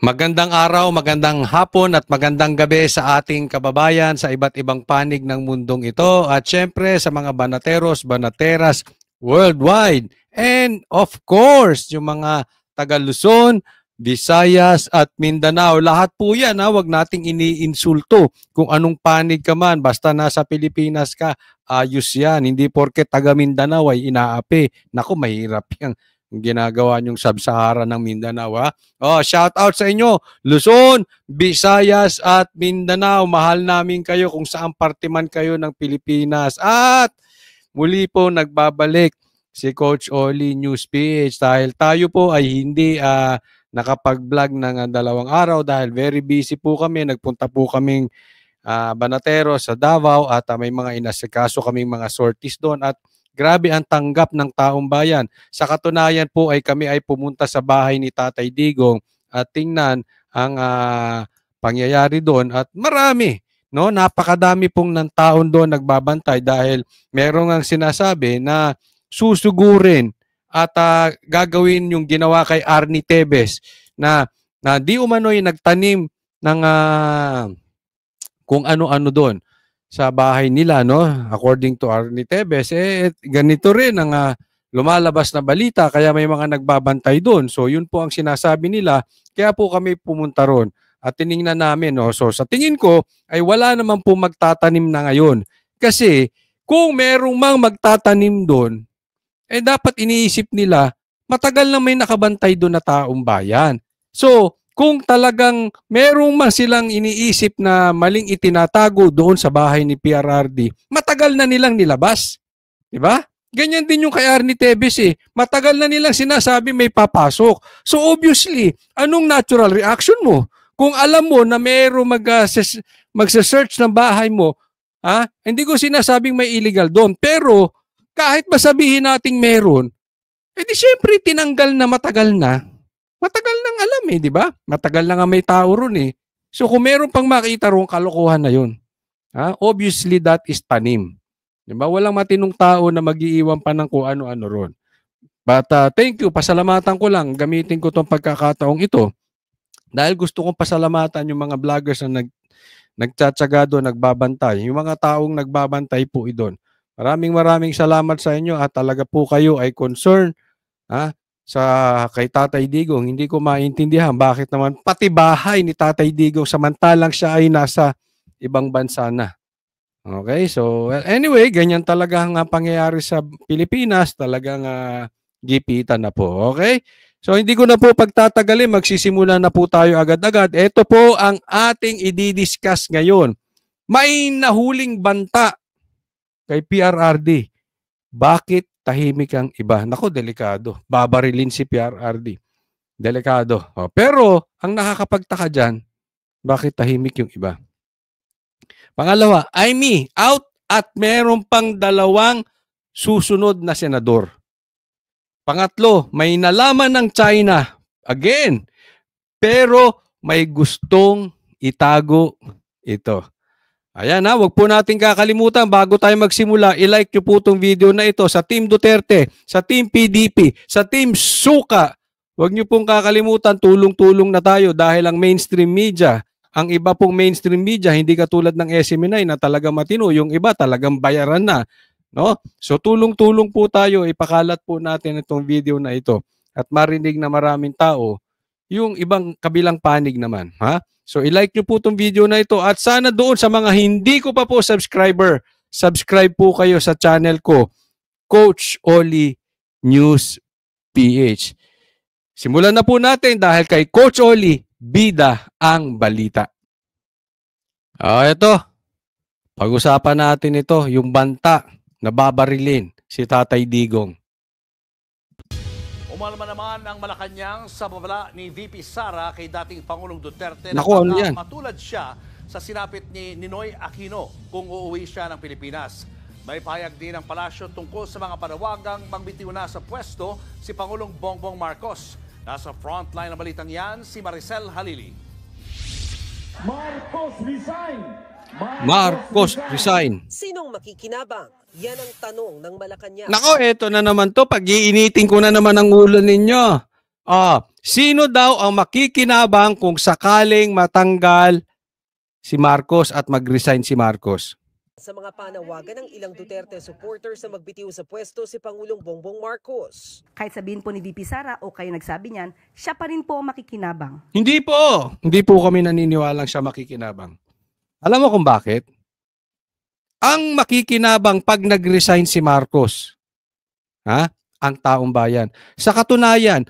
Magandang araw, magandang hapon at magandang gabi sa ating kababayan sa iba't ibang panig ng mundong ito at syempre sa mga banateros, banateras worldwide. And of course, yung mga taga Luzon, Visayas at Mindanao. Lahat po yan, wag nating iniinsulto kung anong panig ka man. Basta nasa Pilipinas ka, ayos yan. Hindi porke taga Mindanao ay inaapi. Naku, mahirap yan. Ginagawa niyong Sub-Sahara ng Mindanao, ha? Oh, shout out sa inyo, Luzon, Visayas at Mindanao. Mahal namin kayo kung saan parte man kayo ng Pilipinas. At muli po nagbabalik si Coach Oli News PH dahil tayo po ay hindi nakapag-vlog ng 2 araw dahil very busy po kami. Nagpunta po kaming Banatero sa Davao at may mga inasikaso kaming mga sorties doon at grabe ang tanggap ng taong bayan. Sa katunayan po ay kami ay pumunta sa bahay ni Tatay Digong at tingnan ang pangyayari doon at marami, no? Napakadami pong ng taon doon nagbabantay dahil merong ang sinasabi na susugurin at gagawin yung ginawa kay Arnie Tevez na di umano'y nagtanim ng kung ano-ano doon sa bahay nila, no? According to Arnie Tevez, ganito rin ang lumalabas na balita kaya may mga nagbabantay doon. So yun po ang sinasabi nila, kaya po kami pumunta ron at tiningnan namin, no? So sa tingin ko ay wala naman po magtatanim na ngayon. Kasi kung merong mang magtatanim doon, dapat iniisip nila matagal na may nakabantay doon na taong bayan. So kung talagang merong man silang iniisip na maling itinatago doon sa bahay ni PRRD, matagal na nilang nilabas. Diba? Ganyan din yung kay Arnie Tevez eh. Matagal na nilang sinasabi may papasok. So obviously, anong natural reaction mo? Kung alam mo na merong magsa-search ng bahay mo, hindi ko sinasabing may illegal doon. Pero kahit masabihin nating meron, di syempre tinanggal na matagal na. Matagal nang alam di ba? Matagal na nga may tao ron eh. So kung meron pang makita ron, kalokohan na yun. Obviously, that is tanim. Di ba? Walang matinong tao na mag-iiwan pa ng kung ano-ano ron. But thank you, pasalamatan ko lang. Gamitin ko itong pagkakataong ito. Dahil gusto kong pasalamatan yung mga vloggers na nagtsatsaga doon, nagbabantay. Yung mga taong nagbabantay po doon. Maraming salamat sa inyo at talaga po kayo ay concerned sa kay Tatay Digong. Hindi ko maintindihan bakit naman pati bahay ni Tatay Digong samantalang siya ay nasa ibang bansa na. Okay, so anyway, ganyan talaga ang pangyayari sa Pilipinas, talagang gipitan na po. Okay? So hindi ko na po pagtatagalin, magsisimula na po tayo agad-agad. Ito po ang ating i-discuss ngayon. May nahuling banta kay PRRD. Bakit tahimik ang iba? Nako, delikado. Babarilin si PRRD. Delikado. Pero, ang nakakapagtaka dyan, bakit tahimik yung iba? Pangalawa, Aimee, out at meron pang 2 susunod na senador. Pangatlo, may nalaman ng China. Again, pero may gustong itago ito. Ayan wag po natin kakalimutan bago tayo magsimula, i-like nyo po itong video na ito sa Team Duterte, sa Team PDP, sa Team Suka. Huwag nyo pong kakalimutan, tulong-tulong na tayo dahil ang mainstream media, ang iba pong mainstream media, hindi katulad ng SMNI na talagang matino, yung iba talagang bayaran na. No? So tulong-tulong po tayo, ipakalat po natin itong video na ito at marinig na maraming tao yung ibang kabilang panig naman. So, i-like nyo po itong video na ito at sana doon sa mga hindi ko pa po subscriber, subscribe po kayo sa channel ko, Coach Oli News PH. Simulan na po natin dahil kay Coach Oli, bida ang balita. Ito, pag-usapan natin ito, yung banta na babarilin si Tatay Digong. Umalma naman ang Malacanang sa babala ni VP Sara kay dating Pangulong Duterte na matulad siya sa sinapit ni Ninoy Aquino kung uuwi siya ng Pilipinas. May pahayag din ang palasyo tungkol sa mga panawagang magbitiw na sa pwesto si Pangulong Bongbong Marcos. Nasa frontline ng balitang yan si Maricel Halili. Marcos resign! Marcos resign. Sinong makikinabang? Yan ang tanong ng Malacanang. Nako, eto na naman to. Pag-iinitin ko na naman ang ulo ninyo. Sino daw ang makikinabang kung sakaling matanggal si Marcos at mag-resign si Marcos? Sa mga panawagan ng ilang Duterte supporters na magbitiw sa pwesto si Pangulong Bongbong Marcos. Kahit sabihin po ni VP Sara o kayo nagsabi niyan, siya pa rin po ang makikinabang. Hindi po. Hindi po kami naniniwalang siya makikinabang. Alam mo kung bakit? Ang makikinabang pag nag-resign si Marcos, ang taong bayan. Sa katunayan,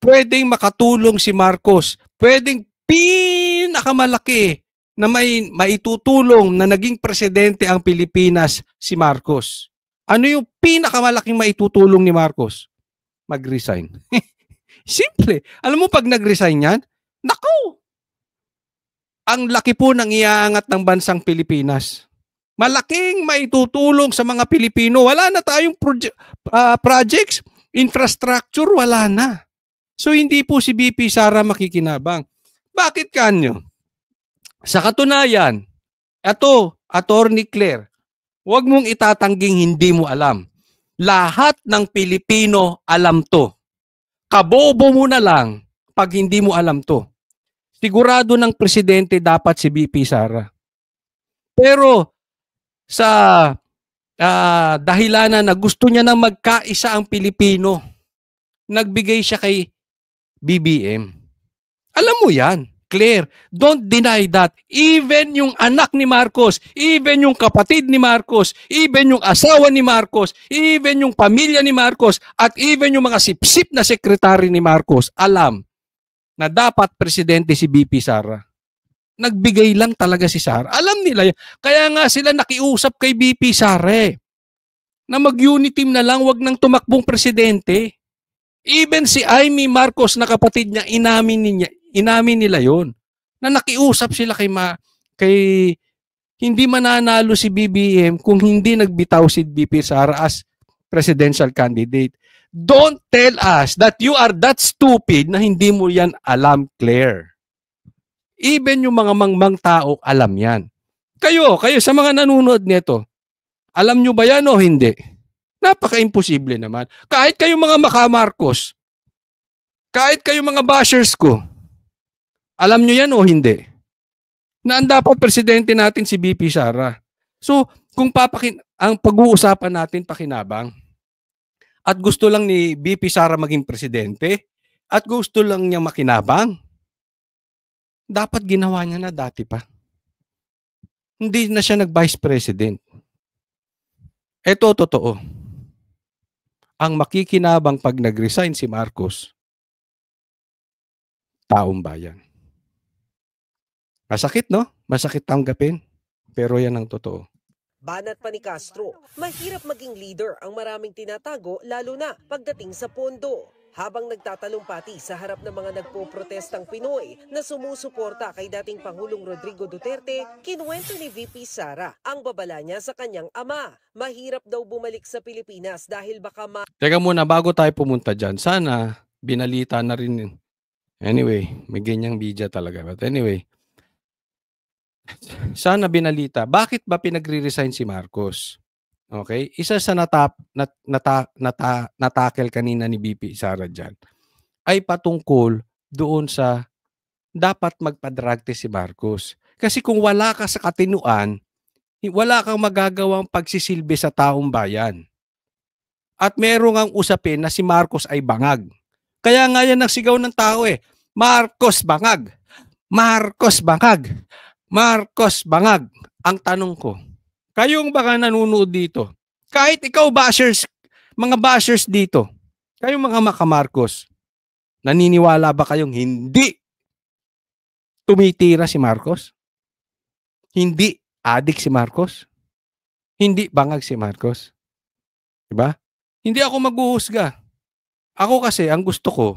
pwedeng makatulong si Marcos. Pwedeng pinakamalaki na maitutulong na naging presidente ang Pilipinas si Marcos. Ano yung pinakamalaking maitutulong ni Marcos? Mag-resign. Simple. Alam mo pag nag-resign yan, naku! Ang laki po ng iaangat ng bansang Pilipinas. Malaking maitutulong sa mga Pilipino. Wala na tayong projects, infrastructure, wala na. So hindi po si VP Sara makikinabang. Bakit kanyo? Sa katunayan, Attorney Claire, huwag mong itatangging hindi mo alam. Lahat ng Pilipino alam to. Kabobo mo na lang pag hindi mo alam to. Sigurado ng presidente dapat si VP Sara. Pero sa dahilanan na gusto niya na magkaisa ang Pilipino, nagbigay siya kay BBM. Alam mo yan. Claire, don't deny that. Even yung anak ni Marcos, even yung kapatid ni Marcos, even yung asawa ni Marcos, even yung pamilya ni Marcos, at even yung mga sipsip na sekretary ni Marcos, alam na dapat presidente si VP Sara. Nagbigay lang talaga si Sara. Alam nila yan. Kaya nga sila nakiusap kay VP Sara na mag-unity team na lang, wag nang tumakbong presidente. Even si Amy Marcos na kapatid niya, inamin nila yon na nakiusap sila kay hindi mananalo si BBM kung hindi nagbitaw si VP Sara as presidential candidate. Don't tell us that you are that stupid na hindi mo yan alam, Claire. Even yung mga mangmang tao alam yan. Kayo sa mga nanonood nito, alam nyo ba yan o hindi? Napaka-imposible naman. Kahit kayo mga makamarcos, kahit kayo mga bashers ko, alam nyo yan o hindi? Na ang dapat presidente natin si VP Sara. So, kung ang pag-uusapan natin pakinabang, at gusto lang ni VP Sara maging presidente, at gusto lang niya makinabang, dapat ginawa niya na dati pa. Hindi na siya nag-vice president. Ito totoo. Ang makikinabang pag nag-resign si Marcos, taong bayan. Masakit, no? Masakit tanggapin. Pero yan ang totoo. Banat pa ni Castro, mahirap maging leader ang maraming tinatago lalo na pagdating sa pondo. Habang nagtatalumpati sa harap ng mga nagpo-protestang Pinoy na sumusuporta kay dating Pangulong Rodrigo Duterte, kinuwento ni VP Sara ang babala niya sa kanyang ama. Mahirap daw bumalik sa Pilipinas dahil baka Teka muna, bago tayo pumunta dyan, sana binalita na rin. Anyway, may ganyang media talaga. But anyway, sana binalita. Bakit ba pinagre-resign si Marcos? Okay? Isa sa natakel kanina ni VP Sara dyan ay patungkol doon sa dapat magpa-drug test si Marcos. Kasi kung wala ka sa katinuan, wala kang magagawang pagsisilbi sa taong bayan. At meron ang usapin na si Marcos ay bangag. Kaya nga yan ang sigaw ng tao Marcos bangag! Marcos bangag! Marcos bangag! Ang tanong ko, kayong baka nanonood dito, kahit ikaw bashers, mga bashers dito, kayong mga makamarcos, naniniwala ba kayong hindi tumitira si Marcos? Hindi adik si Marcos? Hindi bangag si Marcos? Diba? Hindi ako maghuhusga. Ako kasi, ang gusto ko,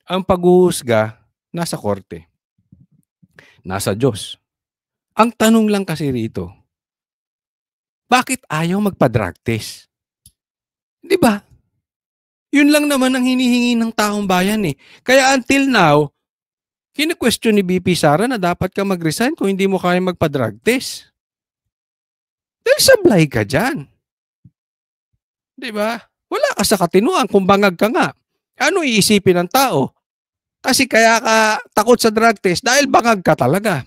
ang paghuhusga nasa korte. Nasa Diyos. Ang tanong lang kasi rito, bakit ayaw magpa-drug test? Di ba? Yun lang naman ang hinihingi ng taong bayan Kaya until now, kine-question ni VP Sara na dapat ka mag-resign kung hindi mo kaya magpa-drug test. Dahil sablay ka dyan. Di ba? Wala ka sa katinuan kung bangag ka nga. Ano iisipin ng tao? Kasi kaya ka takot sa drug test dahil bangag ka talaga.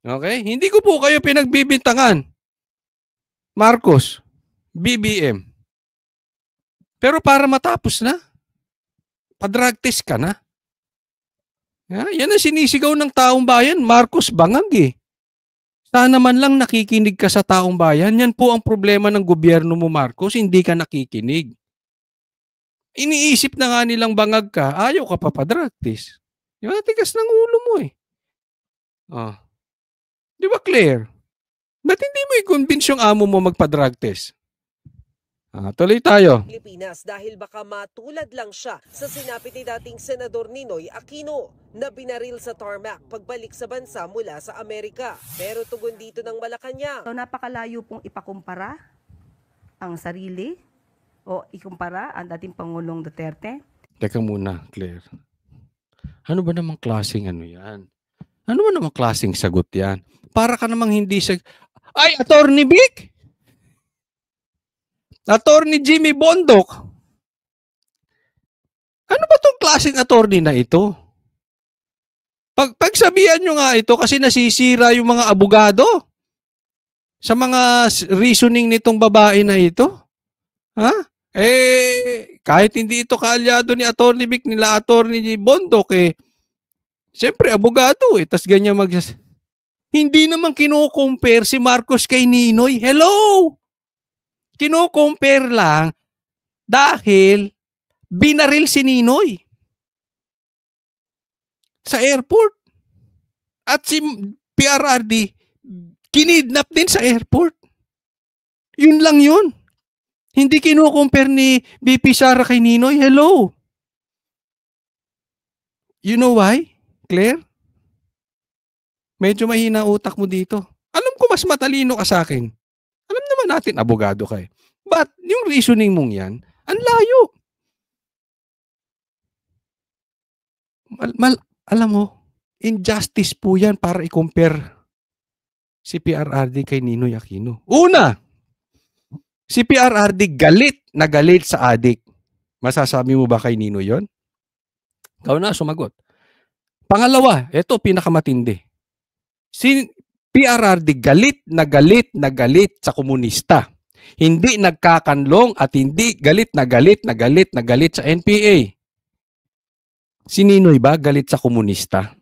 Okay? Hindi ko po kayo pinagbibintangan. Marcos, BBM. Pero para matapos na, pa-drug test ka na. Yan ang sinisigaw ng taong bayan. Marcos, bangag eh. Sana man lang nakikinig ka sa taong bayan. Yan po ang problema ng gobyerno mo, Marcos. Hindi ka nakikinig. Iniisip na nga nilang bangag ka, ayaw ka pa pa-drug test. Yung tigas ng ulo mo eh. Oh. Di ba, Claire? Ba't hindi mo i-convince yung amo mo magpa-drug test? Tuloy tayo. Pilipinas dahil baka matulad lang siya sa sinapit ni dating Senador Ninoy Aquino na binaril sa tarmac pagbalik sa bansa mula sa Amerika. Pero tugon dito ng Malacanang. So napakalayo pong ipakumpara ang sarili o ikumpara ang dating Pangulong Duterte. Teka muna, Claire. Ano ba namang klaseng ano yan? Ano ba namang klaseng sagot yan? Para ka namang hindi Ay, Attorney Vic! Attorney Jimmy Bondok! Ano ba tong klaseng attorney na ito? Pagsabihan nyo nga ito kasi nasisira yung mga abogado sa mga reasoning nitong babae na ito. Ha? Kahit hindi ito kaalyado ni Attorney Vic, nila Attorney Bondok siyempre abogado tas ganyan hindi naman kino-compare si Marcos kay Ninoy. Hello! Kino-compare lang dahil binaril si Ninoy sa airport. At si PRRD kinidnap din sa airport. Yun lang yun. Hindi kino-compare ni BP Sara kay Ninoy. Hello! You know why, Claire? Medyo mahina utak mo dito. Alam ko mas matalino ka sa akin. Alam naman natin, abogado ka eh. But yung reasoning mong yan, ang layo. Alam mo, injustice po yan para i-compare si PRRD kay Ninoy Aquino. Una, si PRRD galit na galit sa adik. Masasabi mo ba kay Ninoy yon? Ikaw na, sumagot. Pangalawa, ito pinakamatindi. Si PRRD galit na galit na galit sa komunista. Hindi nagkakanlong at hindi galit na galit na galit na galit sa NPA. Si Ninoy ba galit sa komunista?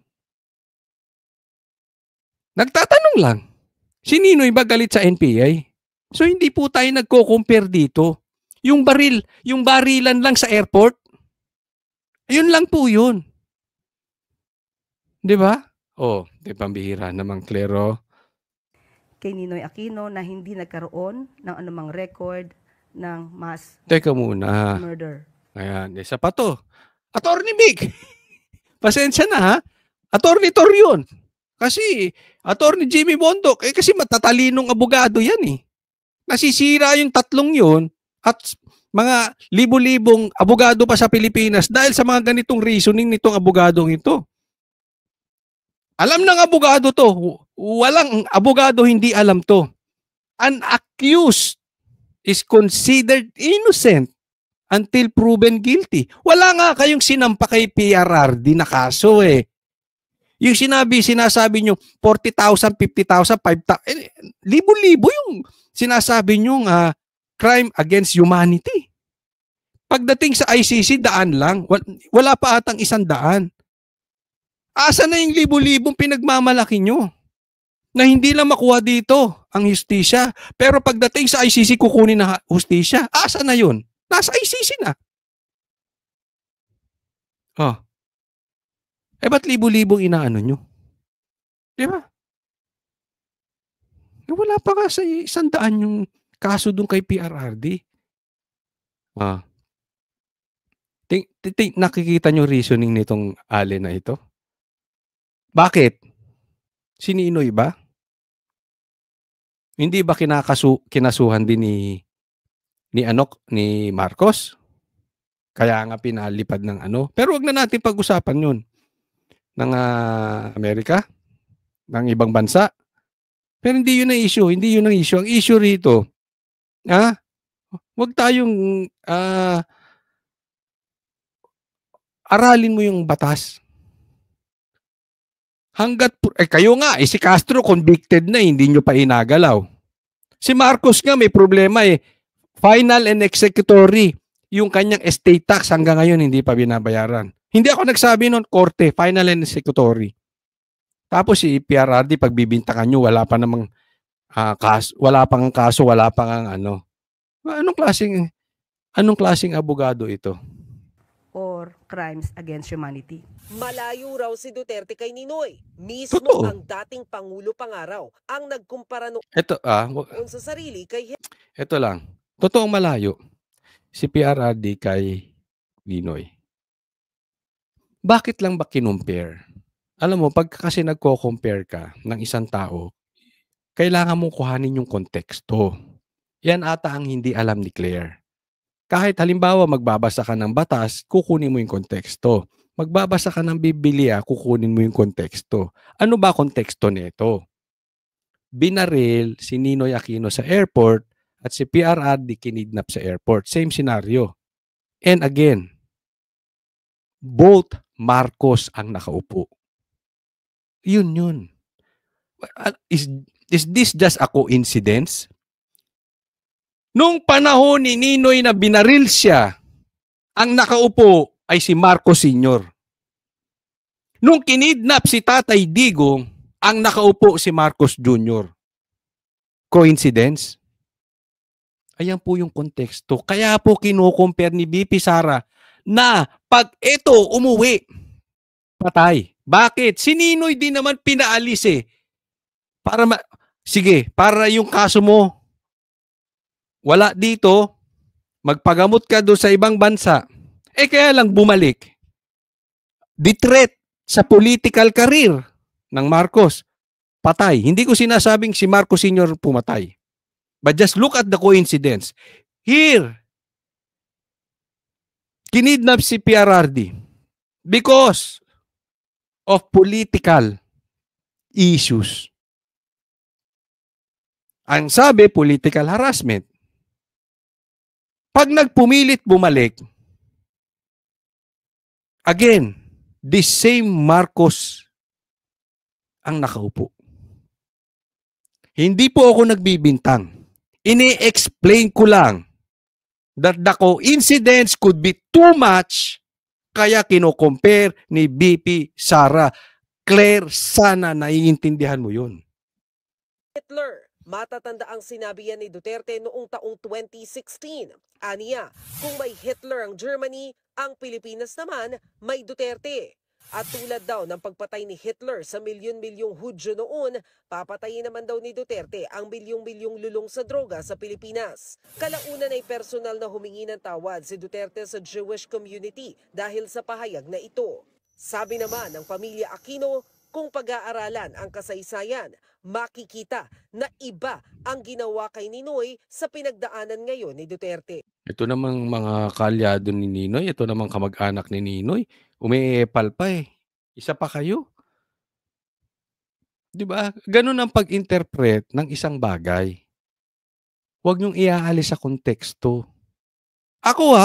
Nagtatanong lang. Si Ninoy ba galit sa NPA? So hindi po tayo nagko-compare dito. Yung barilan lang sa airport, yun lang po yun. Di ba? Di pambihira namang Claire. Kay Ninoy Aquino na hindi nagkaroon ng anumang record ng mass Teka muna. murder. Ayan, isa pa to. Attorney Vic! Pasensya na ha. Attorney Tor yun. Kasi Attorney Jimmy Bondok, kasi matatalinong abogado yan eh. Nasisira yung tatlong yun at mga libo-libong abogado pa sa Pilipinas dahil sa mga ganitong reasoning nitong abogadong ito. Alam ng abogado to. Walang abogado hindi alam to. An accused is considered innocent until proven guilty. Wala nga kayong sinampa kay PRRD na kaso eh. Yung sinasabi nyo, 40,000, 50,000, 5,000, libo-libo yung sinasabi nyo crime against humanity. Pagdating sa ICC, daan lang. Wala pa atang 100. Asa na yung libo-libong pinagmamalaki nyo? Na hindi lang makuha dito ang hustisya. Pero pagdating sa ICC, kukunin na hustisya. Asa na yun? Nasa ICC na. Ba't libo-libong inaano nyo? Di ba? Wala pa nga sa 100 yung kaso dun kay PRRD. Nakikita nyo reasoning nitong Ale na ito? Bakit? Si Ninoy ba? Hindi ba kinasuhan din ni Marcos? Kaya nga pinalipad ng ano. Pero wag na natin pag-usapan yun. Ng Amerika? Ng ibang bansa? Pero hindi yun ang issue. Hindi yun ang issue. Ang issue rito, wag tayong aralin mo yung batas. Kayo nga, si Castro convicted na, hindi nyo pa inagalaw. Si Marcos nga may problema final and executory. Yung kanyang estate tax hanggang ngayon hindi pa binabayaran. Hindi ako nagsabi noon, korte, final and executory. Tapos si PRRD, pagbibintangan nyo, wala pa namang wala pang kaso, wala pang ano. Anong klaseng abogado ito? or crimes against humanity. Malayo raw si Duterte kay Ninoy. Mismo Totoo. ang dating Pangulo Pangaraw ang nagkumpara noon sa sarili kay Ito lang. Totoong malayo. Si PRRD kay Ninoy. Bakit lang ba kinumpare? Alam mo, pag kasi nagko-compare ka ng isang tao, kailangan mong kuhanin yung konteksto. Yan ata ang hindi alam ni Claire. Kahit halimbawa magbabasa ka ng batas, kukunin mo yung konteksto. Magbabasa ka ng Biblia, kukunin mo yung konteksto. Ano ba konteksto nito? Binaril si Ninoy Aquino sa airport at si PRRD kinidnap sa airport. Same scenario. And again, both Marcos ang nakaupo. Yun. Is this just a coincidence? Nung panahon ni Ninoy na binaril siya, ang nakaupo ay si Marcos Sr. Nung kinidnap si Tatay Digong, ang nakaupo si Marcos Jr. Coincidence? Ayan po yung konteksto. Kaya po kino-compare ni BP Sara na pag ito umuwi, patay. Bakit? Si Ninoy din naman pinaalis para yung kaso mo wala dito, magpagamot ka doon sa ibang bansa. Kaya lang bumalik. Threat sa political career ng Marcos. Patay. Hindi ko sinasabing si Marcos Sr. pumatay. But just look at the coincidence. Here, kinidnap si PRRD because of political issues. Ang sabi, political harassment. Pag nagpumilit bumalik, again, this same Marcos ang nakaupo. Hindi po ako nagbibintang. Ini-explain ko lang that the coincidence could be too much kaya kino-compare ni BP Sara. Claire, sana naiintindihan mo yun. Hitler. Matatanda ang sinabi yan ni Duterte noong taong 2016. Aniya, kung may Hitler ang Germany, ang Pilipinas naman may Duterte. At tulad daw ng pagpatay ni Hitler sa milyon-milyong Hudyo noon, papatayin naman daw ni Duterte ang milyong-milyong lulong sa droga sa Pilipinas. Kalaunan ay personal na humingi ng tawad si Duterte sa Jewish community dahil sa pahayag na ito. Sabi naman ng pamilya Aquino, kung pag-aaralan ang kasaysayan, makikita na iba ang ginawa kay Ninoy sa pinagdaanan ngayon ni Duterte. Ito namang mga kalyado ni Ninoy, ito namang kamag-anak ni Ninoy, umiepal pa Isa pa kayo. 'Di ba? Ganun ang pag-interpret ng isang bagay. Huwag niyong iaalis sa konteksto. Ako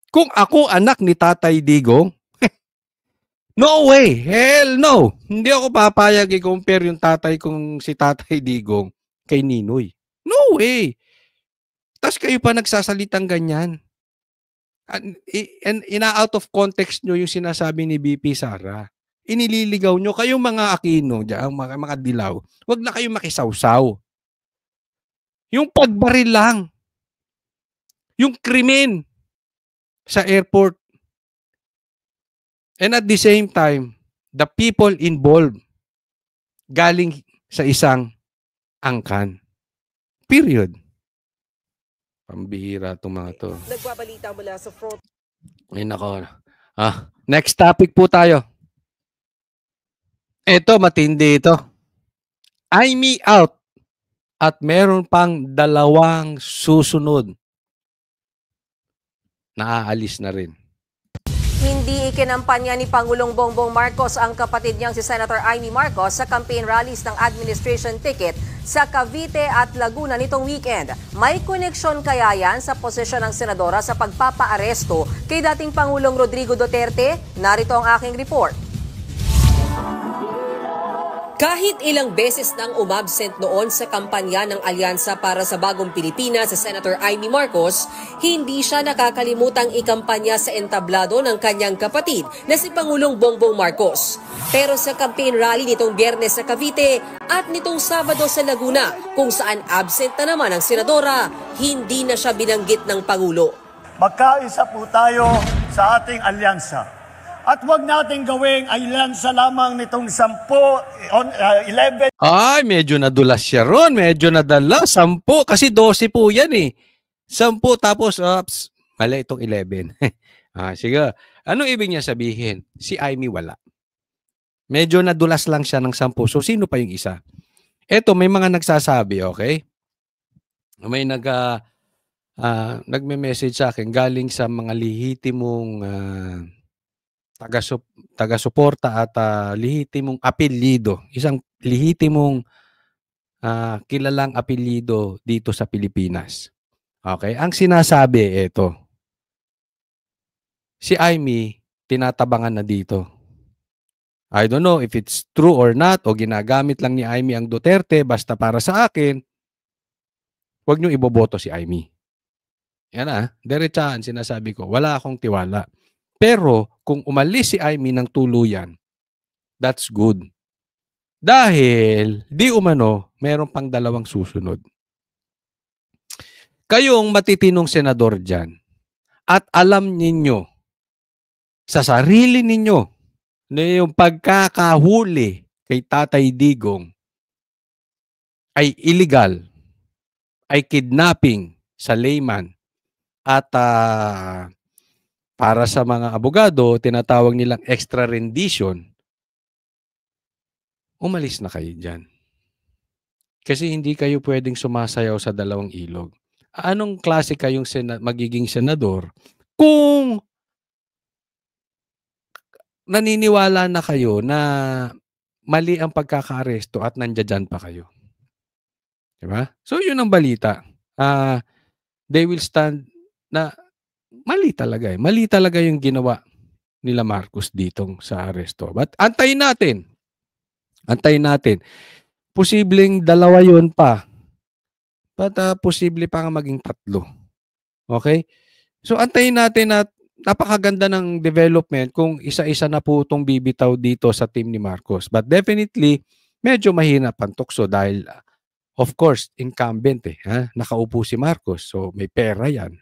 kung ako anak ni Tatay Digong, no way! Hell no! Hindi ako papayag i-compare yung tatay kong si Tatay Digong kay Ninoy. No way! Tapos kayo pa nagsasalitang ganyan. And ina-out of context nyo yung sinasabi ni BP Sara. Inililigaw nyo. Kayong mga Aquino, mga dilaw, wag na kayong makisawsaw. Yung pagbaril lang. Yung krimen sa airport. And at the same time, the people involved galing sa isang angkan. Period. Pambihira itong mga to. Nagbabalita mula sa front. Ay nako. Next topic po tayo. Ito, matindi ito. Me out. At meron pang 2 susunod. Naaalis na rin. Hindi ikinampanya ni Pangulong Bongbong Marcos ang kapatid niyang si Senator Amy Marcos sa campaign rallies ng administration ticket sa Cavite at Laguna nitong weekend. May koneksyon kaya yan sa posisyon ng senadora sa pagpapaaresto kay dating Pangulong Rodrigo Duterte? Narito ang aking report. Kahit ilang beses nang umabsent noon sa kampanya ng Alyansa para sa Bagong Pilipinas sa Senator Amy Marcos, hindi siya nakakalimutang ikampanya sa entablado ng kanyang kapatid na si Pangulong Bongbong Marcos. Pero sa campaign rally nitong Biyernes sa Cavite at nitong Sabado sa Laguna, kung saan absent na naman ang senadora, hindi na siya binanggit ng Pangulo. Magkaisa po tayo sa ating alyansa. At huwag natin gawing alyansa lamang nitong 11. Ay, medyo nadulas siya ron. Medyo nadala. 10. Kasi 12 po yan eh. 10 tapos, mali itong 11. Sige. Anong ibig niya sabihin? Si Amy wala. Medyo nadulas lang siya ng 10. So, sino pa yung isa? Eto, may mga nagsasabi, okay? May nagme-message sa akin galing sa mga lihitimong taga-suporta at lihitimong apelyido. Isang lihitimong kilalang apelyido dito sa Pilipinas. Okay? Ang sinasabi, ito. Si Amy, tinatabangan na dito. I don't know if it's true or not o ginagamit lang ni Amy ang Duterte. Basta para sa akin, huwag niyong iboboto si Amy. Yan diretsahan sinasabi ko. Wala akong tiwala. Pero kung umalis si Amy ng tuluyan, that's good. Dahil di umano, meron pang 2 susunod. Kayong matitinong senador dyan at alam ninyo sa sarili ninyo na yung pagkakahuli kay Tatay Digong ay illegal, ay kidnapping sa layman at para sa mga abogado, tinatawag nilang extra rendition, umalis na kayo dyan. Kasi hindi kayo pwedeng sumasayaw sa 2 ilog. Anong klase kayong magiging senador kung naniniwala na kayo na mali ang pagkakaaresto at nandiyan pa kayo? Diba? So yun ang balita. They will stand na mali talaga eh. Mali talaga yung ginawa nila Marcos ditong sa aresto. But antayin natin. Antayin natin. Posibleng 2 yun pa. But posible pa nga maging 3. Okay? So antayin natin at napakaganda ng development kung isa-isa na po itong bibitaw dito sa team ni Marcos. But definitely, medyo mahina pang tukso dahil of course, incumbent eh. Nakaupo si Marcos. So may pera yan.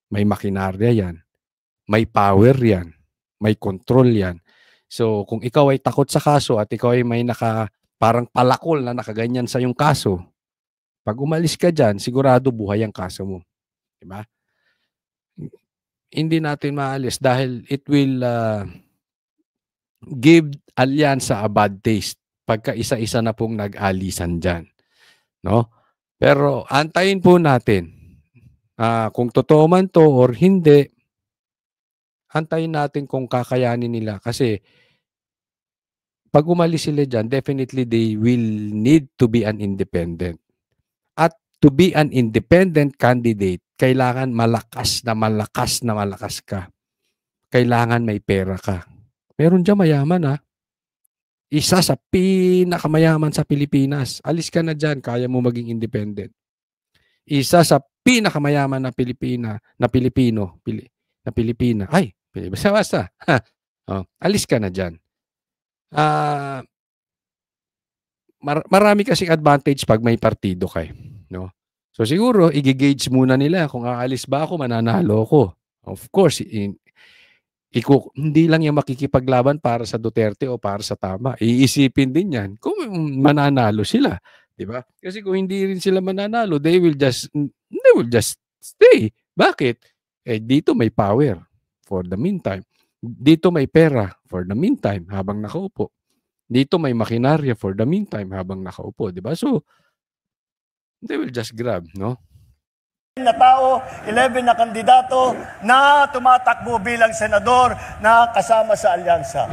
May makinarya yan. May power yan. May control yan. So, kung ikaw ay takot sa kaso at ikaw ay may parang palakol na nakaganyan sa yung kaso, pag umalis ka dyan, sigurado buhay ang kaso mo. Diba? Hindi natin maalis dahil it will give alyansa a bad taste pagka isa-isa na pong nag-alisan dyan. No? Pero antayin po natin. Kung totoo man to or hindi, antayin natin kung kakayanin nila. Kasi pag umalis sila dyan, definitely they will need to be an independent. At to be an independent candidate, kailangan malakas ka. Kailangan may pera ka. Meron dyan mayaman Isa sa pinakamayaman sa Pilipinas. Alis ka na dyan, kaya mo maging independent. Isa sa pinakamayaman na Pilipina. Ay, basta. Alis ka na dyan. Marami kasing advantage pag may partido kayo. No? So siguro, i-gauge muna nila kung aalis ba ako, mananalo ako. Of course, hindi lang yung makikipaglaban para sa Duterte o para sa tama. Iisipin din yan kung mananalo sila. Diba? Kasi kung hindi rin sila mananalo, they will just stay. Bakit? Dito may power for the meantime. Dito may pera for the meantime habang nakaupo. Dito may makinarya for the meantime habang nakaupo. Diba? So, they will just grab, no? Na tao, 11 na kandidato na tumatakbo bilang senador na kasama sa alyansa.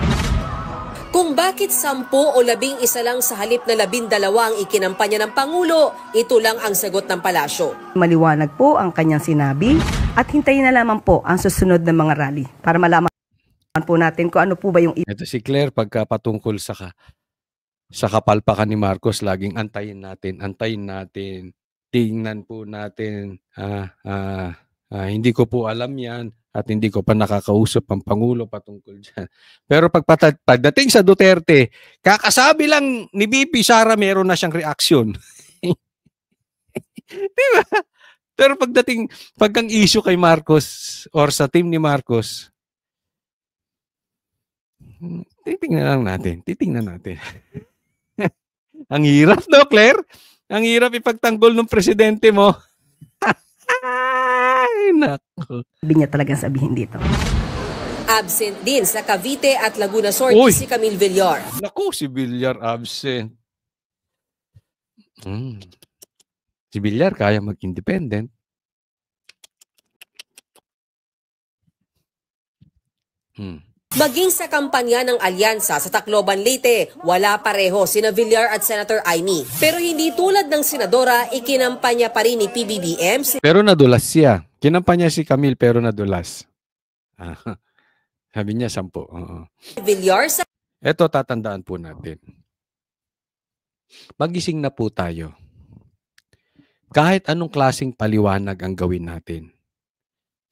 Kung bakit 10 o 11 lang sa halip na 12 ang ikinampanya ng Pangulo, ito lang ang sagot ng palasyo. Maliwanag po ang kanyang sinabi at hintayin na lamang po ang susunod na mga rally para malaman po natin kung ano po ba yung Ito si Claire, pagka patungkol sa kapalpakan ni Marcos, laging antayin natin, tingnan po natin, hindi ko po alam yan at hindi ko pa nakakausap ang Pangulo patungkol dyan. Pero pagdating sa Duterte, kakasabi lang ni BP Sara, meron na siyang reaksyon. Diba? Pero pagkang issue kay Marcos or sa team ni Marcos, titingnan natin. Ang hirap, no, Claire? Ang hirap ipagtanggol ng presidente mo. Ay, nako. niya talagang sabihin dito. Absent din sa Cavite at Laguna Sorte Uy! si Camille Villar. Naku, si Villar absent. Si Villar kaya mag-independent. Maging sa kampanya ng alyansa sa Tacloban, Leyte, wala pareho sina Villar at Senator Amy. Pero hindi tulad ng senadora, ikinampanya pa rin ni PBBM si Pero nadulas siya. Kinampanya si Camille pero nadulas. Sabi niya 10. Oo. Villar sa Ito tatandaan po natin. Magising na po tayo. Kahit anong klaseng paliwanag ang gawin natin.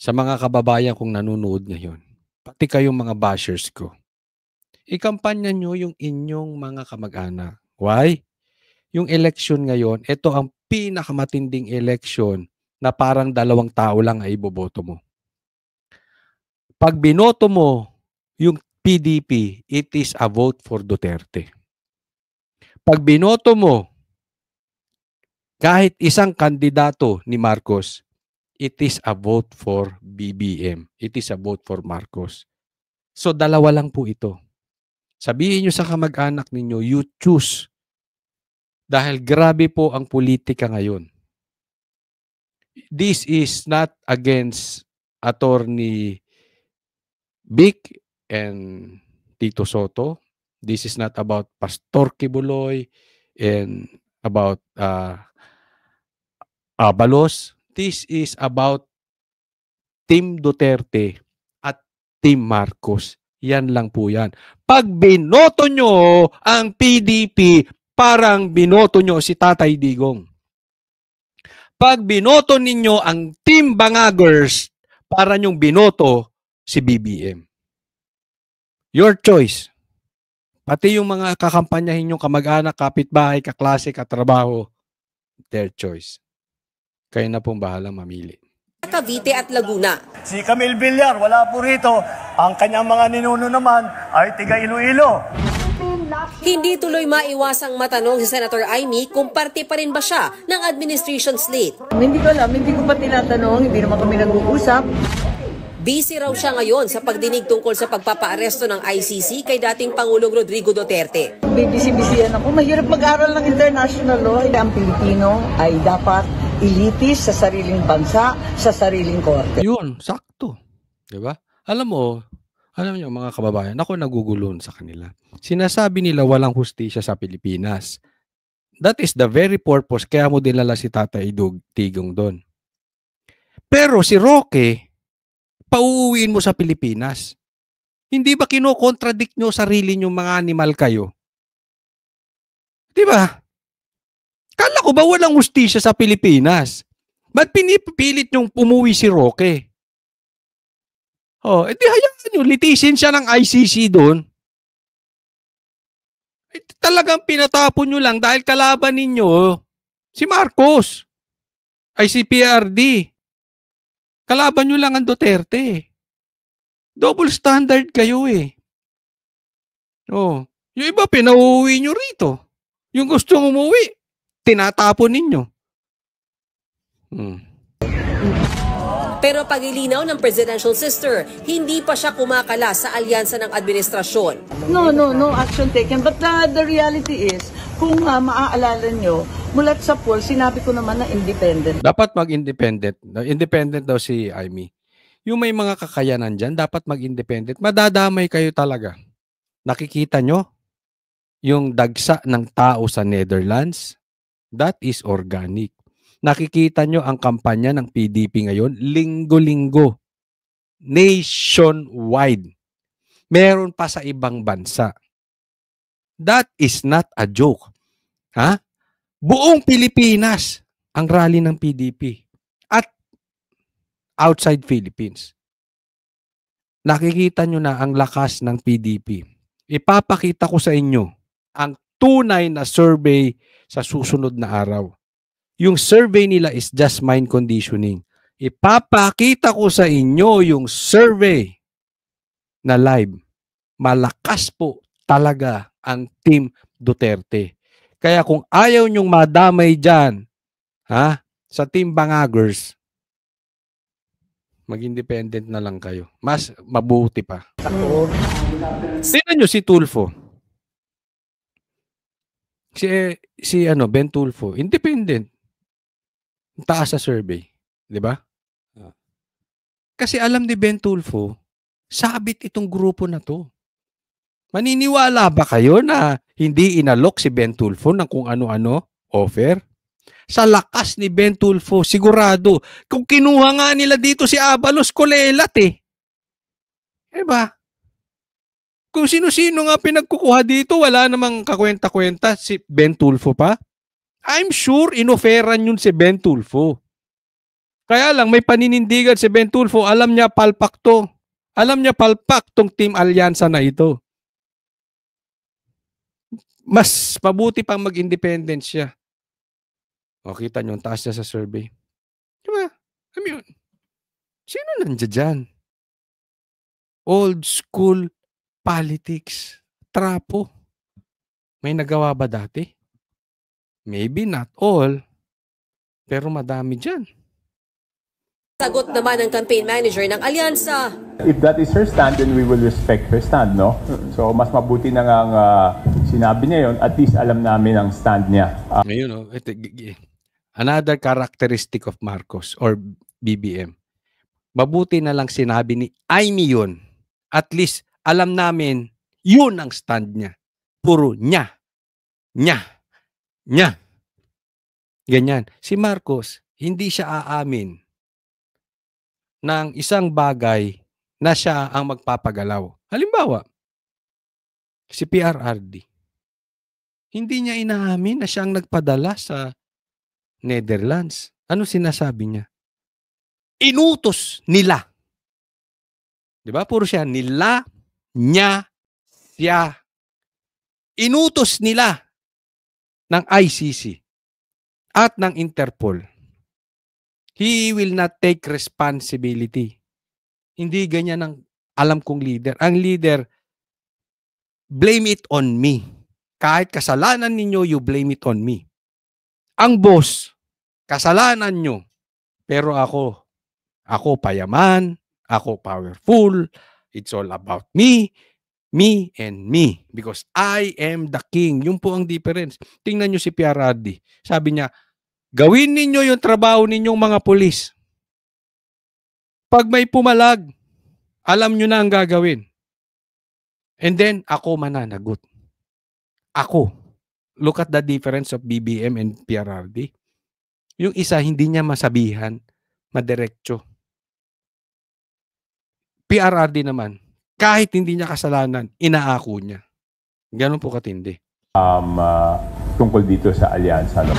Sa mga kababayan kong nanonood ngayon, pati kayong mga bashers ko, ikampanya nyo yung inyong mga kamag-anak. Why? Yung election ngayon, ito ang pinakamatinding election na parang 2 tao lang ay iboboto mo. Pag binoto mo yung PDP, it is a vote for Duterte. Pag binoto mo kahit isang kandidato ni Marcos, it is a vote for BBM. It is a vote for Marcos. So, 2 lang po ito. Sabihin nyo sa kamag-anak ninyo, you choose. Dahil grabe po ang politika ngayon. This is not against Attorney Vic and Tito Soto. This is not about Pastor Kibuloy and about Abalos. This is about Team Duterte at Team Marcos. Yan lang po yan. Pag binoto nyo ang PDP, parang binoto nyo si Tatay Digong. Pag binoto ninyo ang Team Bangagers, para nyong binoto si BBM. Your choice. Pati yung mga kakampanyahin yung kamag-anak, kapitbahay, kaklase, katrabaho, their choice. Kayo na pong bahalang mamili. Cavite at Laguna. Si Camille Villar, wala po rito. Ang kanyang mga ninuno naman ay tiga Iloilo. Hindi tuloy maiwasang matanong si Senator Amy kung parte pa rin ba siya ng administration slate. Hindi ko alam, hindi ko pa tinatanong, hindi naman kami nag-uusap. Busy raw siya ngayon sa pagdinig tungkol sa pagpapaaresto ng ICC kay dating Pangulong Rodrigo Duterte. Bibisi-bisiyan ako, mahirap mag-aral ng international law. Ang Pilipino ay dapat ilitis sa sariling bansa, sa sariling korte. Yun, sakto. Diba? Alam niyo mga kababayan, ako nagugulon sa kanila. Sinasabi nila walang hustisya sa Pilipinas. That is the very purpose kaya mo dinala si Tatay Digong doon. Pero si Roque, pauuwiin mo sa Pilipinas. Hindi ba kino-contradict nyo sarili nyo mga animal kayo? Diba? Kala ko ba walang hustisya sa Pilipinas? Ba't pinipilit nyong umuwi si Roque? Edi hayaan nyo, litisin siya ng ICC doon. Talagang pinatapon nyo lang dahil kalaban ninyo si Marcos. Ay si PRD. Kalaban nyo lang ang Duterte. Double standard kayo eh. Yung iba pinauwi nyo rito. Yung gustong umuwi, tinatapon ninyo. Pero pagilinaw ng presidential sister, hindi pa siya kumakala sa alyansa ng administrasyon. No action taken. But the reality is, kung maaalala nyo, mulat sa poll, sinabi ko naman na independent. Dapat mag-independent. Independent daw si Amy. Yung may mga kakayanan dyan, dapat mag-independent. Madadamay kayo talaga. Nakikita nyo? yung dagsa ng tao sa Netherlands, that is organic. Nakikita nyo ang kampanya ng PDP ngayon, linggo-linggo, nationwide. Meron pa sa ibang bansa. That is not a joke. Ha? Buong Pilipinas ang rally ng PDP at outside Philippines. Nakikita nyo na ang lakas ng PDP. Ipapakita ko sa inyo ang tunay na survey sa susunod na araw. Yung survey nila is just mind conditioning. Ipapakita ko sa inyo yung survey na live. Malakas po talaga ang Team Duterte. Kaya kung ayaw nyong madamay dyan, sa Team Bangagers, mag-independent na lang kayo. Mas mabuti pa. Tingnan nyo si Tulfo. Si Ben Tulfo, independent. Taas sa survey. Di ba? Kasi alam ni Ben Tulfo, sabit itong grupo na to. Maniniwala ba kayo na hindi inalok si Ben Tulfo ng kung ano-ano offer? Sa lakas ni Ben Tulfo, sigurado. Kung kinuha nga nila dito si Abalos, kulelat eh. Diba? Kung sino-sino nga pinagkukuha dito, wala namang kakwenta-kwenta si Ben Tulfo pa. I'm sure inoferan yun si Ben Tulfo. Kaya lang may paninindigan si Ben Tulfo, alam niya palpak to. Alam niya palpak tong Team Alyansa na ito. Mas mabuti pang mag-independent siya. O, kita nyo, ang taas niya sa survey. Diba? Alam yun. Sino nandiyan dyan? Old school politics. Trapo. May nagawa ba dati? Maybe not all. Pero madami dyan. Sagot naman ng campaign manager ng Alyansa. If that is her stand, then we will respect her stand, no? So, mas mabuti na nga sinabi niya yun, at least alam namin ang stand niya. Ngayon, no? Another characteristic of Marcos or BBM. Mabuti na lang sinabi ni Amy yun. At least, alam namin, yun ang stand niya. Puro niya. Ganyan. Si Marcos, hindi siya aamin ng isang bagay na siya ang magpapagalaw. Halimbawa, si PRRD. Hindi niya inaamin na siya ang nagpadala sa Netherlands. Ano sinasabi niya? Inutos nila. Di ba? Puro siya, nila, niya, siya. Inutos nila ng ICC at ng Interpol. He will not take responsibility. Hindi ganyan ang alam kong leader. Ang leader, blame it on me. Kahit kasalanan ninyo, you blame it on me. Ang boss, kasalanan nyo. Pero ako payaman, ako powerful, it's all about me and me. Because I am the king. Yun po ang difference. Tingnan nyo si PRRD. Sabi niya, gawin ninyo yung trabaho ninyong mga pulis. Pag may pumalag, alam nyo na ang gagawin. And then, ako mananagot. Ako. Look at the difference of BBM and PRRD. Yung isa, hindi niya masabihan, madiretso. PRRD naman, kahit hindi niya kasalanan, inaako niya. Ganun po katindi. Tungkol dito sa alyansa, no?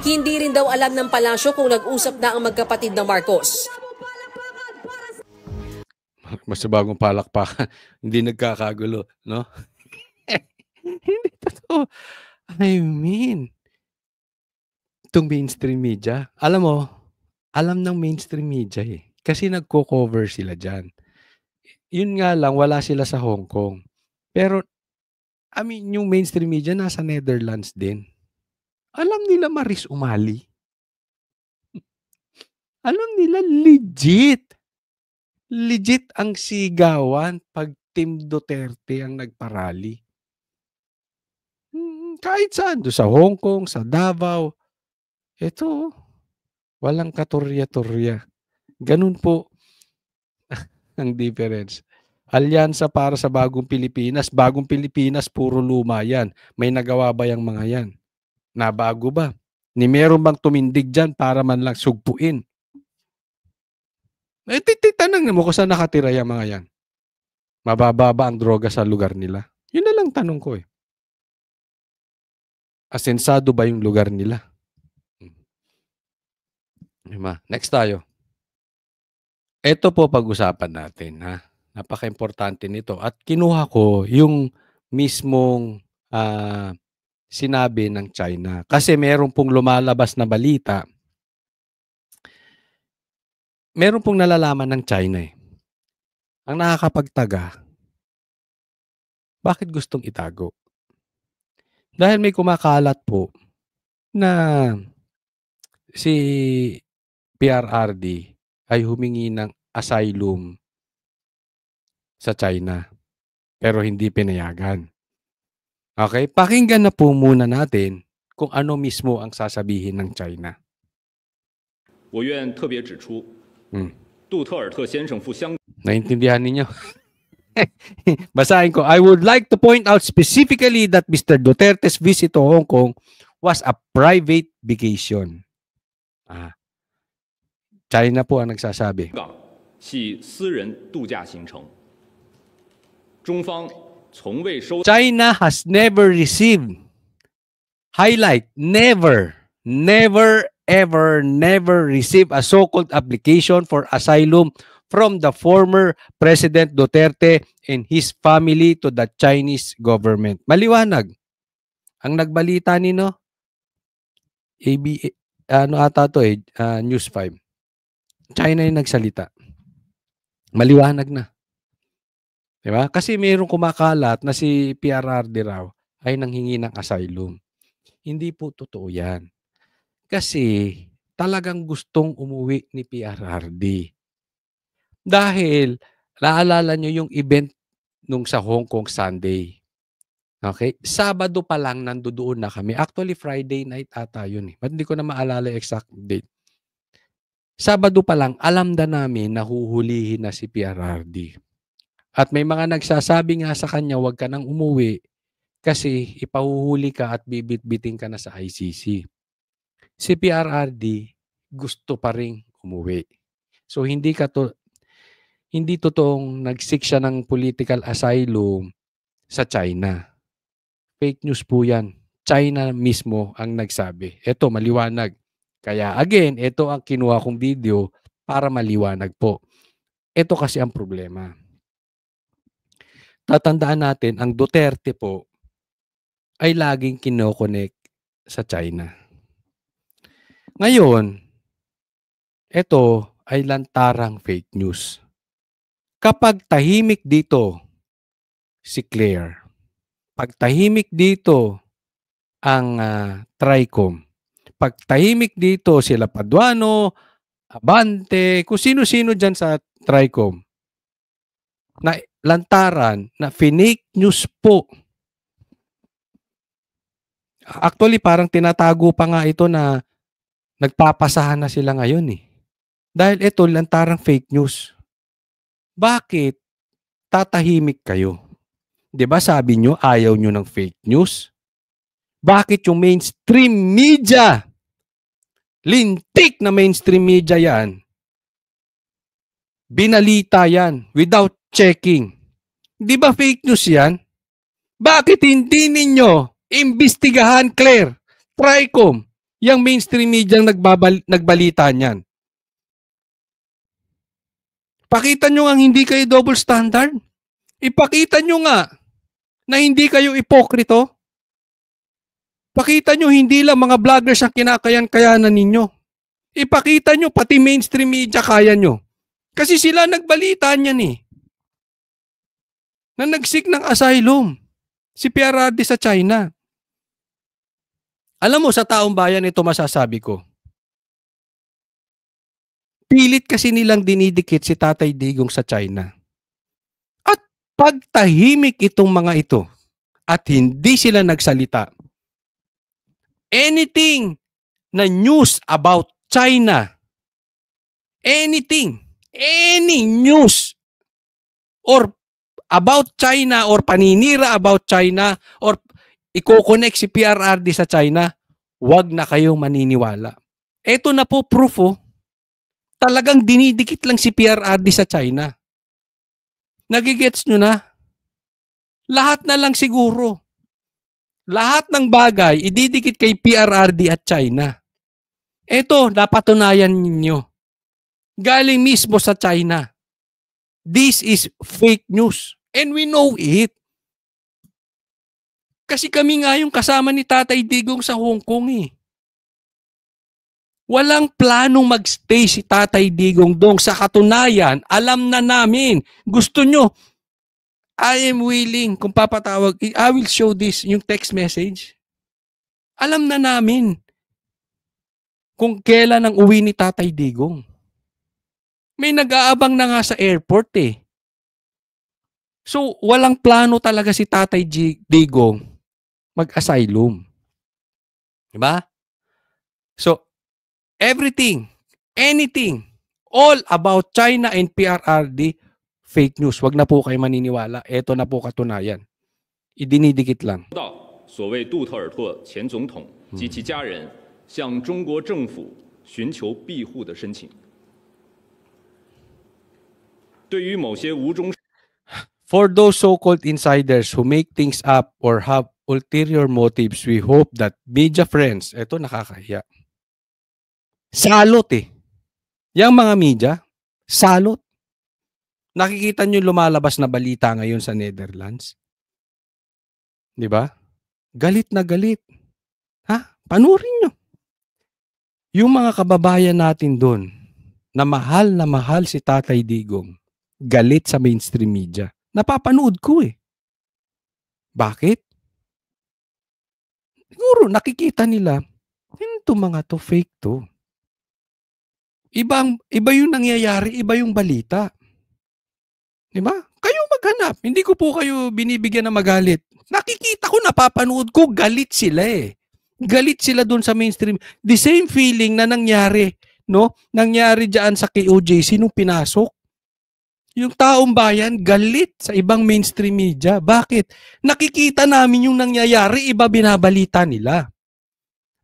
Hindi rin daw alam ng palasyo kung nag-usap na ang magkapatid na Marcos. Mas bagong palakpakan, hindi nagkakagulo, no? Hindi totoo. I mean, itong mainstream media, alam mo, alam ng mainstream media eh. Kasi nagko-cover sila dyan. Yun nga lang, wala sila sa Hong Kong. Pero, I mean, yung mainstream media nasa Netherlands din. Alam nila Maris Umali. Alam nila legit. Legit ang sigawan pag Team Duterte ang nagparally. Kahit saan, doon sa Hong Kong, sa Davao, ito, walang katurya-turya. Ganun po ang difference. Alyansa para sa Bagong Pilipinas. Bagong Pilipinas, puro luma yan. May nagawa ba yung mga yan? Nabago ba? Ni meron bang tumindig dyan para man lang sugpuin? Eh, tanong mo kung saan nakatira yung mga yan. Mababa ba ang droga sa lugar nila? Yun na lang tanong ko eh. Asensado ba yung lugar nila? Next tayo. Ito po pag-usapan natin, ha? Napaka-importante nito. At kinuha ko yung mismong sinabi ng China. Kasi meron pong lumalabas na balita. Meron pong nalalaman ng China eh. Ang nakakapagtaga, bakit gustong itago? Dahil may kumakalat po na si PRRD ay humingi ng asylum sa China pero hindi pinayagan. Okay? Pakinggan na po muna natin kung ano mismo ang sasabihin ng China. 我愿特别指出，杜特尔特先生赴香 Naintindihan ninyo? Basahin ko. I would like to point out specifically that Mr. Duterte's visit to Hong Kong was a private vacation. China po ang nagsasabi. 系私人度假行程，中方从未收。 China has never received, highlight, never received a so-called application for asylum from the former President Duterte and his family to the Chinese government. Maliwanag. Ang nagbalita nino, News 5. China yung nagsalita. Maliwanag na. Diba? Kasi mayroong kumakalat na si PRRD raw ay nanghingi ng asylum. Hindi po totoo yan. Kasi talagang gustong umuwi ni PRRD. Dahil, naalala nyo yung event nung sa Hong Kong Sunday. Okay? Sabado pa lang nandoon na kami. Actually, Friday night ata yun eh. But hindi ko na maalala exact date. Sabado pa lang, alam na namin na huhulihin na si PRRD. At may mga nagsasabi nga sa kanya, huwag ka nang umuwi kasi ipahuhuli ka at bibit-biting ka na sa ICC. Si PRRD gusto pa rin umuwi. So hindi totoong nag-seek siya ng political asylum sa China. Fake news po yan. China mismo ang nagsabi. Ito, maliwanag. Kaya again, ito ang kinuha kong video para maliwanag po. Ito kasi ang problema. Tatandaan natin, ang Duterte po ay laging kinokonek sa China. Ngayon, ito ay lantarang fake news. Kapag tahimik dito si Claire, pag tahimik dito ang Tricom, pag tahimik dito sila Paduano, Abante, kung sino-sino dyan sa Tricom, na lantaran na fake news po. Actually, parang tinatago pa nga ito na nagpapasahan na sila ngayon eh. Dahil ito, lantarang fake news. Bakit tatahimik kayo? 'Di ba sabi nyo, ayaw nyo ng fake news? Bakit yung mainstream media, lintik na mainstream media yan, binalita yan without checking? 'Di ba fake news yan? Bakit hindi ninyo imbestigahan, Claire, Tricom, yung mainstream media nagbalita niyan? Pakita nyo nga hindi kayo double standard. Ipakita nyo nga na hindi kayo ipokrito. Pakita nyo hindi lang mga vloggers ang kinakayan-kayanan ninyo. Ipakita nyo pati mainstream media kaya nyo. Kasi sila nagbalita niyan eh. Na nag-seek ng asylum. Si PRRD sa China. Alam mo, sa taong bayan ito masasabi ko. Pilit kasi nilang dinidikit si Tatay Digong sa China. At pagtahimik itong mga ito at hindi sila nagsalita, anything na news about China, anything, any news or about China or paninira about China or i-connect si PRRD sa China, wag na kayong maniniwala. Ito na po proof oh. Talagang dinidikit lang si PRRD sa China. Nagigets nyo na? Lahat na lang siguro. Lahat ng bagay, ididikit kay PRRD at China. Ito, napatunayan ninyo. Galing mismo sa China. This is fake news. And we know it. Kasi kami nga yung kasama ni Tatay Digong sa Hong Kong eh. Walang planong magstay si Tatay Digong doon. Sa katunayan, alam na namin. Gusto nyo, I am willing, kung papatawag, I will show this, yung text message. Alam na namin kung kailan ang uwi ni Tatay Digong. May nag-aabang na nga sa airport eh. So, walang plano talaga si Tatay Digong mag-asylum. Diba? So, everything, anything, all about China and PRRD, fake news. Wag na po kayo maniniwala. Ito na po katunayan. Idinidikit lang. 所谓杜特尔特前总统及其家人向中国政府寻求庇护的申请。对于某些无中 For those so-called insiders who make things up or have ulterior motives, we hope that media friends, ito nakakahiya. Salot eh. Yang mga media, salot. Nakikita nyo lumalabas na balita ngayon sa Netherlands? Di ba? Galit na galit. Ha? Panurin nyo. Yung mga kababayan natin doon, na mahal si Tatay Digong, galit sa mainstream media. Napapanood ko eh. Bakit? Siguro nakikita nila, ito mga to, fake to. Iba yung nangyayari, iba yung balita. Diba? Kayo maghanap. Hindi ko po kayo binibigyan ng magalit. Nakikita ko, napapanood ko, galit sila eh. Galit sila doon sa mainstream. The same feeling na nangyari, no? Nangyari diyan sa KOJC nung pinasok. Yung taong bayan, galit sa ibang mainstream media. Bakit? Nakikita namin yung nangyayari, iba binabalita nila.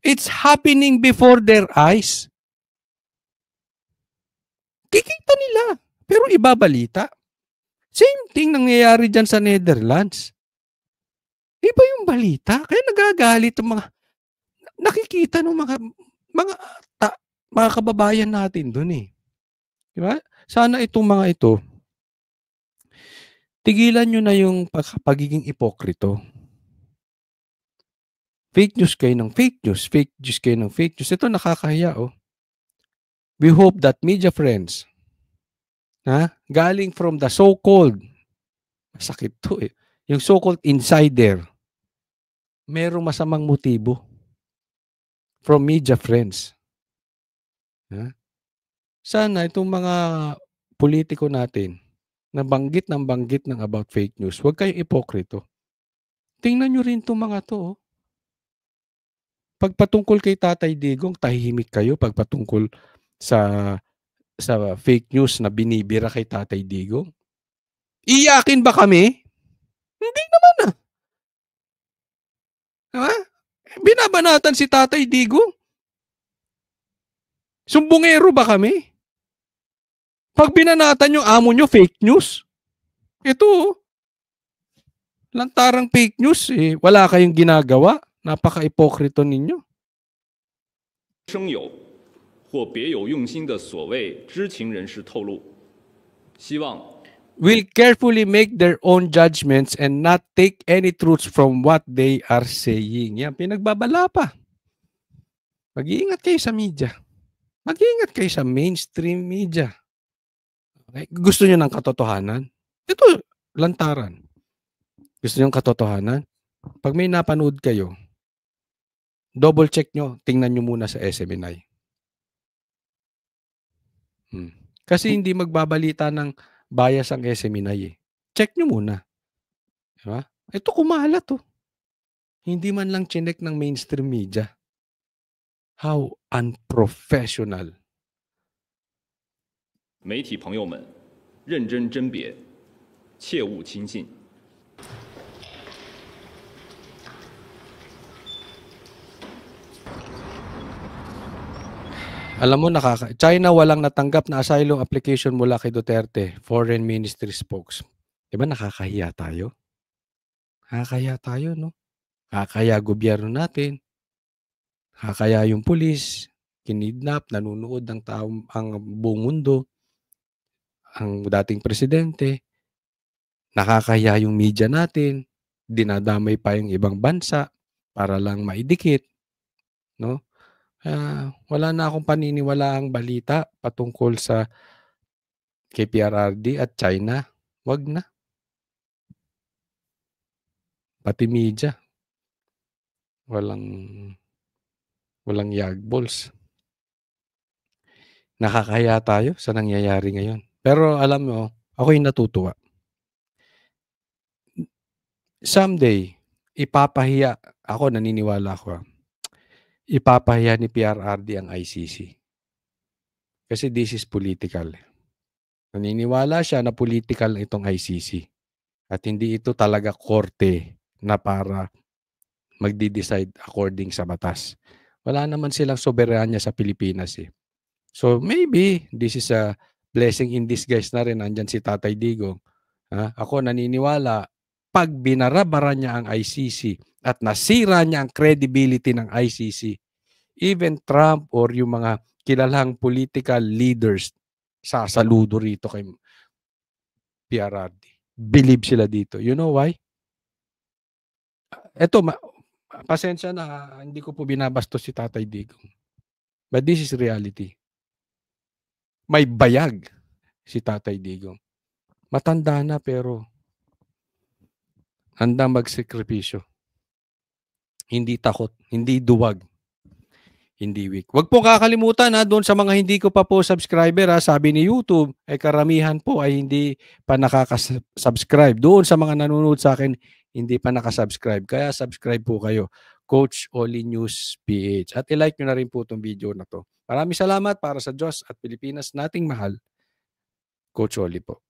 It's happening before their eyes. Kikita nila, pero iba balita. Same thing nangyayari dyan sa Netherlands. Iba yung balita. Kaya nagagalit ang mga, nakikita ng mga kababayan natin doon eh. Diba? Sana itong mga ito, tigilan nyo na yung pagiging ipokrito. Fake news kayo ng fake news. Fake news kayo ng fake news. Ito nakakahiya oh. We hope that media friends, galing from the so-called, masakit to eh, yung so-called insider, merong masamang motibo from media friends. Sana itong mga politiko natin, nabanggit ng about fake news, huwag kayong ipokrito. Tingnan nyo rin itong mga to. Oh. Pagpatungkol kay Tatay Digong, tahimik kayo. Pagpatungkol sa fake news na binibira kay Tatay Digong. Iyakin ba kami? Hindi naman ah. Ha? Binabanatan si Tatay Digong. Sumbongero ba kami? Pag binanatan yung amo nyo, fake news. Ito, lantarang fake news. Eh. Wala kayong ginagawa. Napaka-ipokrito ninyo. 生有或别有用心的所谓知情人士透露，希望 will carefully make their own judgments and not take any truths from what they are saying. Yan, pinagbabala pa. Mag-iingat kayo sa media. Mag-iingat kayo sa mainstream media. Okay? Gusto nyo ng katotohanan? Ito, lantaran. Gusto nyo ng katotohanan? Pag may napanood kayo, double check nyo, tingnan nyo muna sa SMNI. Kasi hindi magbabalita ng bias ang SMNI eh. Check nyo muna. Diba? Ito kumalat to. Hindi man lang chinek ng mainstream media. How unprofessional. 媒体朋友们认真甄别，切勿轻信。 Alam mo, China walang natanggap na asylum application mula kay Duterte, Foreign Ministry spokes. Diba nakakahiya tayo? Nakakahiya tayo, no? Nakakahiya gobyerno natin. Nakakahiya yung pulis, kinidnap, nanunood ng tao ang buong mundo. Ang dating presidente. Nakakahiya yung media natin. Dinadamay pa yung ibang bansa para lang maidikit, no? Wala na akong paniniwalaang balita patungkol sa kay PRRD at China. Wag na. Pati media. Walang yagballs. Nakakahiya tayo sa nangyayari ngayon. Pero alam mo, ako'y natutuwa. Someday, ipapahiya, ako naniniwala ako, ipapahiya ni PRRD ang ICC. Kasi this is political. Naniniwala siya na political itong ICC. At hindi ito talaga korte na para magdi-decide according sa batas. Wala naman silang soberanya sa Pilipinas eh. So maybe this is a blessing in disguise na rin. Nandyan si Tatay Digong. Ako naniniwala, pag binarabara niya ang ICC at nasira niya ang credibility ng ICC, even Trump or yung mga kilalang political leaders sasaludo rito kay PRRD. Believe sila dito. You know why? Eto, pasensya na, hindi ko po binabastos si Tatay Digong. But this is reality. May bayag si Tatay Digong. Matanda na pero handang magsakripisyo. Hindi takot, hindi duwag, hindi weak. Huwag po kakalimutan doon sa mga hindi ko pa po subscriber sabi ni YouTube, karamihan po ay hindi pa nakaka-subscribe. Doon sa mga nanonood sa akin, hindi pa nakasubscribe. Kaya subscribe po kayo. Coach Oli News PH. At i-like nyo na rin po itong video na to. Maraming salamat para sa Diyos at Pilipinas nating mahal. Coach Oli po.